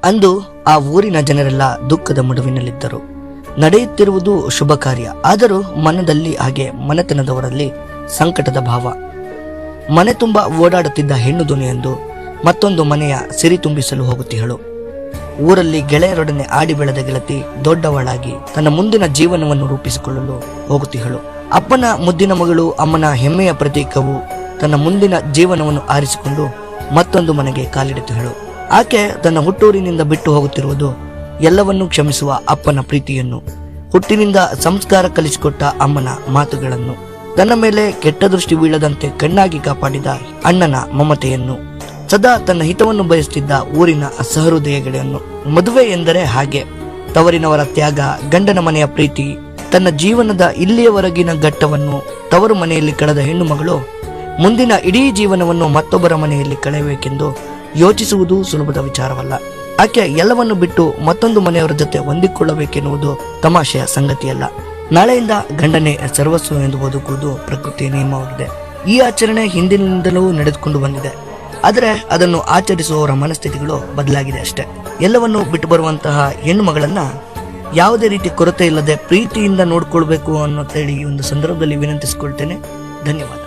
ಅಂದು ಆ ಊರಿನ ಜನರೆಲ್ಲ ದುಃಖದ ಮಡುವಿನಲ್ಲಿದ್ದರು. ನಡೆಯುತ್ತಿರುವುದು ಶುಭ ಕಾರ್ಯ, ಆದರೂ ಮನದಲ್ಲಿ ಹಾಗೆ ಮನೆತನದವರಲ್ಲಿ ಸಂಕಟದ ಭಾವ. ಮನೆ ತುಂಬ ಓಡಾಡುತ್ತಿದ್ದ ಹೆಣ್ಣು ಧ್ವನಿಯೊಂದು ಮತ್ತೊಂದು ಮನೆಯ ಸಿರಿ ತುಂಬಿಸಲು ಹೋಗುತ್ತಿಹಳು. ಊರಲ್ಲಿ ಗೆಳೆಯರೊಡನೆ ಆಡಿ ಬೆಳೆದ ಗೆಳತಿ ದೊಡ್ಡವಳಾಗಿ ತನ್ನ ಮುಂದಿನ ಜೀವನವನ್ನು ರೂಪಿಸಿಕೊಳ್ಳಲು ಹೋಗುತ್ತಿಹಳು. ಅಪ್ಪನ ಮುದ್ದಿನ ಮಗಳು, ಅಮ್ಮನ ಹೆಮ್ಮೆಯ ಪ್ರತೀಕವು ತನ್ನ ಮುಂದಿನ ಜೀವನವನ್ನು ಆರಿಸಿಕೊಂಡು ಮತ್ತೊಂದು ಮನೆಗೆ ಕಾಲಿಡುತ್ತಿಹಳು. ಆಕೆ ತನ್ನ ಹುಟ್ಟೂರಿನಿಂದ ಬಿಟ್ಟು ಹೋಗುತ್ತಿರುವುದು ಎಲ್ಲವನ್ನೂ ಕ್ಷಮಿಸುವ ಅಪ್ಪನ ಪ್ರೀತಿಯನ್ನು, ಹುಟ್ಟಿನಿಂದ ಸಂಸ್ಕಾರ ಕಲಿಸಿಕೊಟ್ಟ ಅಮ್ಮನ ಮಾತುಗಳನ್ನು, ತನ್ನ ಮೇಲೆ ಕೆಟ್ಟ ದೃಷ್ಟಿ ಬೀಳದಂತೆ ಕಣ್ಣಾಗಿ ಕಾಪಾಡಿದ ಅಣ್ಣನ ಮಮತೆಯನ್ನು, ಸದಾ ತನ್ನ ಹಿತವನ್ನು ಬಯಸುತ್ತಿದ್ದ ಊರಿನ ಸಹೃದಯಗಳನ್ನು. ಮದುವೆ ಎಂದರೆ ಹಾಗೆ, ತವರಿನವರ ತ್ಯಾಗ, ಗಂಡನ ಮನೆಯ ಪ್ರೀತಿ. ತನ್ನ ಜೀವನದ ಇಲ್ಲಿಯವರೆಗಿನ ಘಟ್ಟವನ್ನು ತವರು ಮನೆಯಲ್ಲಿ ಕಳೆದ ಹೆಣ್ಣು ಮಗಳು ಮುಂದಿನ ಇಡೀ ಜೀವನವನ್ನು ಮತ್ತೊಬ್ಬರ ಮನೆಯಲ್ಲಿ ಕಳೆಯಬೇಕೆಂದು ಯೋಚಿಸುವುದು ಸುಲಭದ ವಿಚಾರವಲ್ಲ. ಆಕೆ ಎಲ್ಲವನ್ನು ಬಿಟ್ಟು ಮತ್ತೊಂದು ಮನೆಯವರ ಜೊತೆ ಹೊಂದಿಕೊಳ್ಳಬೇಕೆನ್ನುವುದು ತಮಾಷೆಯ ಸಂಗತಿಯಲ್ಲ. ನಾಳೆಯಿಂದ ಗಂಡನೇ ಸರ್ವಸ್ವ ಎಂದು ಬದುಕುವುದು ಪ್ರಕೃತಿಯ ನಿಯಮವಾಗಿದೆ. ಈ ಆಚರಣೆ ಹಿಂದಿನಿಂದಲೂ ನಡೆದುಕೊಂಡು ಬಂದಿದೆ. ಆದರೆ ಅದನ್ನು ಆಚರಿಸುವವರ ಮನಸ್ಥಿತಿಗಳು ಬದಲಾಗಿದೆ ಅಷ್ಟೇ. ಎಲ್ಲವನ್ನು ಬಿಟ್ಟು ಬರುವಂತಹ ಹೆಣ್ಣು ಮಗಳನ್ನ ಯಾವುದೇ ರೀತಿ ಕೊರತೆ ಇಲ್ಲದೆ ಪ್ರೀತಿಯಿಂದ ನೋಡ್ಕೊಳ್ಬೇಕು ಅನ್ನೋ ಹೇಳಿ ಈ ಒಂದು ಸಂದರ್ಭದಲ್ಲಿ ವಿನಂತಿಸಿಕೊಳ್ತೇನೆ. ಧನ್ಯವಾದ.